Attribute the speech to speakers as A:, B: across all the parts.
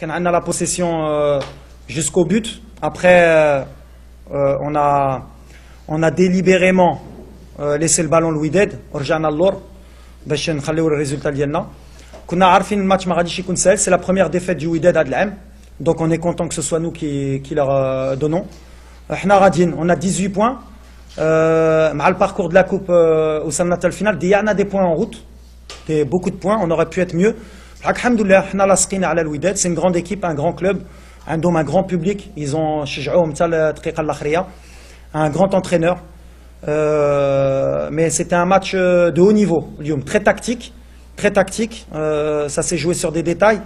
A: On a la possession jusqu'au but. Après, on a délibérément laissé le ballon Louis Dead. ورجعنا اللور باش نخليو الريزولتا ديالنا. كنا عارفين الماتش ما غاديش يكون سهل. C'est la première défaite du Wydad هاد العام. Donc on est content que ce soit nous qui leur donnons. حنا غاديين, on a 18 points. مع le parcours de la coupe وصلنا حتى الفينال. ضيعنا des points en route. Beaucoup de points, on aurait pu être mieux. Alhamdoulilah, حنا لاصقين على الوداد. C'est une grande équipe, un grand club. عندهم un grand public. Ils ont شجعوهم حتى الدقيقة الأخيرة. Un grand entraîneur. Mais c'était un match de haut niveau. Très tactique. Très tactique. Ça s'est joué sur des détails.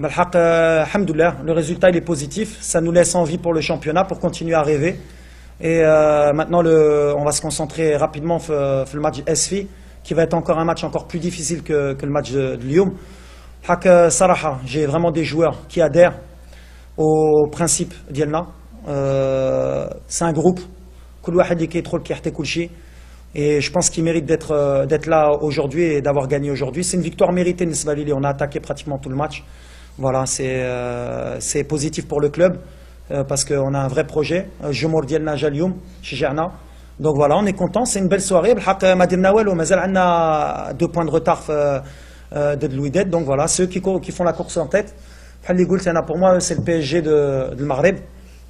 A: Alhamdoulilah, le résultat il est positif. Ça nous laisse envie pour le championnat, pour continuer à rêver. Et maintenant, on va se concentrer rapidement sur le match SFI, qui va être encore un match encore plus difficile que le match de Lyon. Saraha, j'ai vraiment des joueurs qui adhèrent au principe d'Yelna. C'est un groupe. Et je pense qu'il mérite d'être là aujourd'hui et d'avoir gagné aujourd'hui. C'est une victoire méritée, Nisbalili. On a attaqué pratiquement tout le match. Voilà, c'est positif pour le club parce qu'on a un vrai projet. Je Dielna Jalioum, chez Gerna. Donc voilà, on est content, c'est une belle soirée. On a 2 points de retard de Louided. Donc voilà, ceux qui font la course en tête. Pour moi, c'est le PSG de Maghreb.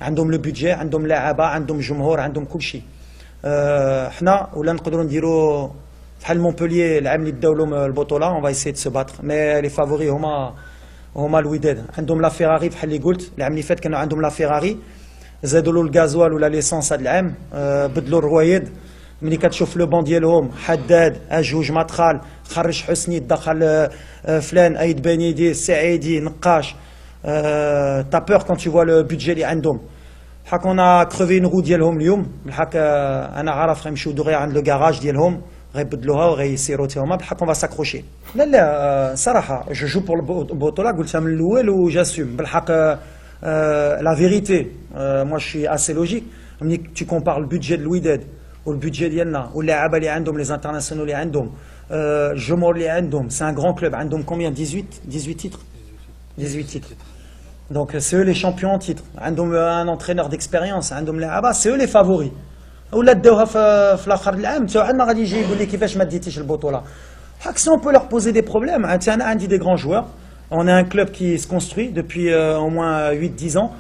A: عندهم le budget, عندهم لاعبة, عندهم جمهور, عندهم كل شيء. حنا ولا نقدروا نديروا بحال مونبولييه العام اللي داو لهم البطولة, on va essayer de se battre. Mais les favoris هما الوداد. عندهم لا فيراري بحال اللي قلت, العام اللي فات كانوا عندهم لا فيراري. زادوا له الغازوال ولا ليسانس هذا العام, بدلوا الروايد. ملي كتشوف لو بون ديالهم حداد, اجوج مدخل, خرج حسني, دخل فلان, ايد بنيدي, السعيدي, نقاش. T'as peur quand tu vois le budget اللي عندهم. On a crevé une roue ديالهم اليوم. انا عارف غيمشيو دغيا عند لو كراج ديالهم, غيبدلوها وغيسيروتيوها. بالحق on va s'accrocher. لا صراحه je joue pour البطوله, قلتها من الاول و j'assume. بالحق la vérité, moi je suis assez logique. ملي tu compares le budget de Louided ou le budget ديالنا واللاعبه اللي عندهم, les internationaux اللي عندهم, الجمهور اللي عندهم, c'est un grand club. عندهم combien? 18 titres. 18 titres. Donc c'est eux les champions en titre. عندهم un entraîneur d'expérience, عندهم لاعبة, c'est eux les favoris. ولا داوها في الاخر العام حتى واحد ما غادي يجي يقول لي كيفاش ما ديتيش البطولة. Si on peut leur poser des problèmes. انا عندي des grands joueurs. On est un club qui se construit depuis au moins 8-10 ans.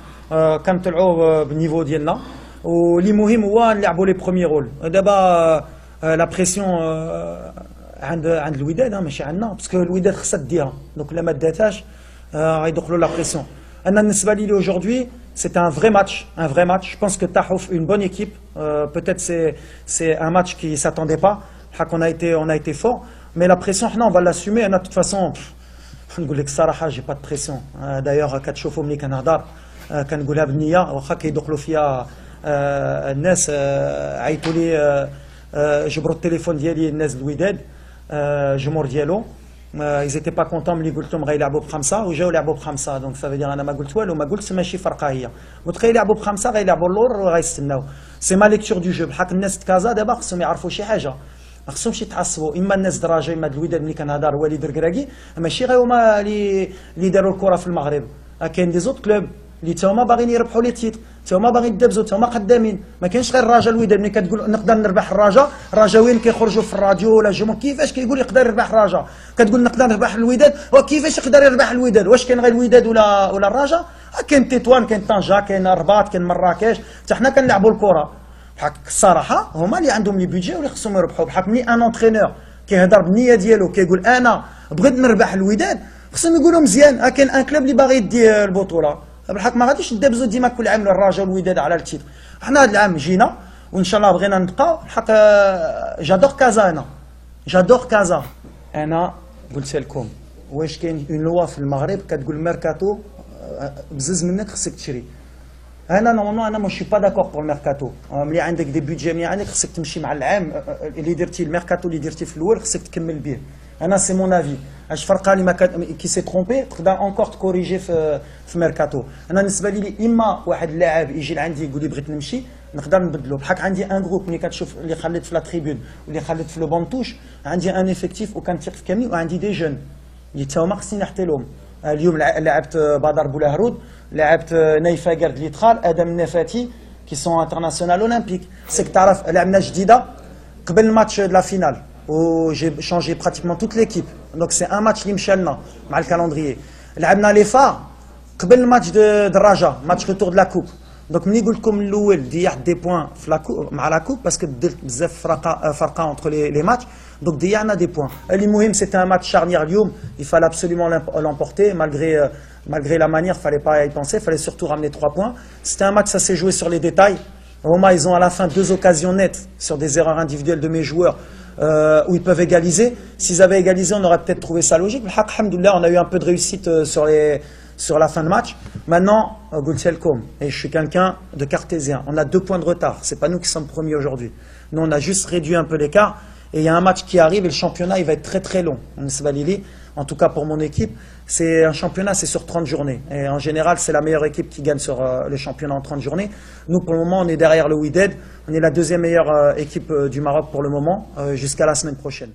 A: كنطلعوا بالنيفو ديالنا. واللي مهم هو نلعبوا les premiers rôles. دابا la pression عند الوداد ماشي عندنا, parce que الوداد خصها ديها. Donc الا ما داتهاش غيدخلوا la pression. Aujourd'hui, c'est un vrai match. Je pense que Tahouf, une bonne équipe. Peut-être c'est un match qui ne s'attendait pas. On a été fort. Mais la pression, on va l'assumer. De toute façon, je n'ai pas de pression. D'ailleurs, quand je suis Canada, quand je suis venu, je prends le téléphone je mors dialo. Ils n'étaient pas contents, mais ils قلت لهم غيلعبوا بخمسة وجاوا لعبوا بخمسة. Donc ça veut dire أنا ما قلت والو, ما قلت ماشي فرقة هي. قلت غيلعبوا بخمسة, غيلعبوا اللور وغيستناو. سي ما ليكتور دو جو. بحال الناس كازا دابا خصهم يعرفوا شي حاجة. ما خصهمش يتعصبوا. إما الناس دراجة, إما الوداد ملي كنهضر وليد الكراكي, ماشي غير هما اللي داروا الكرة في المغرب. كاين دي زوت كلوب اللي تا هما باغيين يربحوا لي تيتر, تا هما باغيين يدبزوا, تا هما قدامين. ما كاينش غير الرجاء الوداد. ملي كتقول نقدر نربح الرجاء, الرجاويين كيخرجوا في الراديو ولا الجمهور كيفاش كيقول يقدر يربح الرجاء. كتقول نقدر نربح الوداد, وكيفاش يقدر يربح الوداد؟ واش كاين غير الوداد ولا الرجاء؟ كاين تطوان, كاين طنجة, كاين الرباط, كاين مراكش. حتى حنا كنلعبوا الكره. بحال الصراحه هما اللي عندهم لي بيدجي واللي خصهم يربحوا. بحال ملي ان انترينور كيهضر بالنيه ديالو, كيقول انا بغيت نربح الوداد, خصهم يقولوا مزيان. كاين ان كلوب اللي باغي يدي البطوله. بالحق ما غاديش ندابزو ديما كل عام للرجاء والوداد على التيتر. حنا هذا العام جينا وان شاء الله بغينا نبقاو. الحق جادور كازا. جادور كازا. انا قلت لكم, واش كاين اون لوا في المغرب كتقول ميركاتو بزز منك خصك تشري. انا نورمالمون انا ماشي با داكور بور الميركاتو. ملي عندك دي بودجي, ملي عندك خصك تمشي مع العام اللي درتي الميركاتو اللي درتي في الاول خصك تكمل به. انا سي مون افي. اش فرقه اللي ما كي سي ترومبي تقدر اونكور تكوريجي في ميركاتو. انا بالنسبه لي اما واحد اللاعب يجي لعندي يقول لي بغيت نمشي, نقدر نبدلو. بحال عندي ان جروب ملي كتشوف اللي خليت في لا تريبون واللي خليت في لو بون توش, عندي ان افيكتيف وكنثيق في كامل, وعندي دي جون اللي تا هما خصني نحتي لهم. اليوم لعبت بدر بولهرود، لعبت نايفه قرد ليتخال، ادم النفاتي qui sont internationaux olympiques. C'est que تعرف لعبنا جديده قبل الماتش de la finale où j'ai changé pratiquement toute l'équipe. Donc c'est un match اللي مشى لنا مع الكالندريي. لعبنا لي فا قبل الماتش de Raja, match retour de la coupe. Donc ملي قلت لكم الاول ضيعت دي بوان في لا كوب مع لا كوب باسكو درت بزاف فرقه entre les matchs. Donc ضيعنا دي بوان. المهم c'était un match charnière اليوم, il fallait absolument l'emporter malgré la manière, il fallait pas y penser, il fallait surtout ramener 3 points. C'était un match, ça s'est joué sur les détails. Au moins, ils ont à la fin 2 occasions nettes sur des erreurs individuelles de mes joueurs où ils peuvent égaliser. S'ils avaient égalisé, on aurait peut-être trouvé ça logique. Alhamdoulilah, on a eu un peu de réussite sur la fin de match. Maintenant, Goulselkom, et je suis quelqu'un de cartésien, on a 2 points de retard. C'est pas nous qui sommes premiers aujourd'hui. Nous, on a juste réduit un peu l'écart. Et il y a un match qui arrive et le championnat, il va être très très long. En tout cas pour mon équipe, c'est un championnat, c'est sur 30 journées. Et en général, c'est la meilleure équipe qui gagne sur le championnat en 30 journées. Nous, pour le moment, on est derrière le Wydad. On est la 2e meilleure équipe du Maroc pour le moment, jusqu'à la semaine prochaine.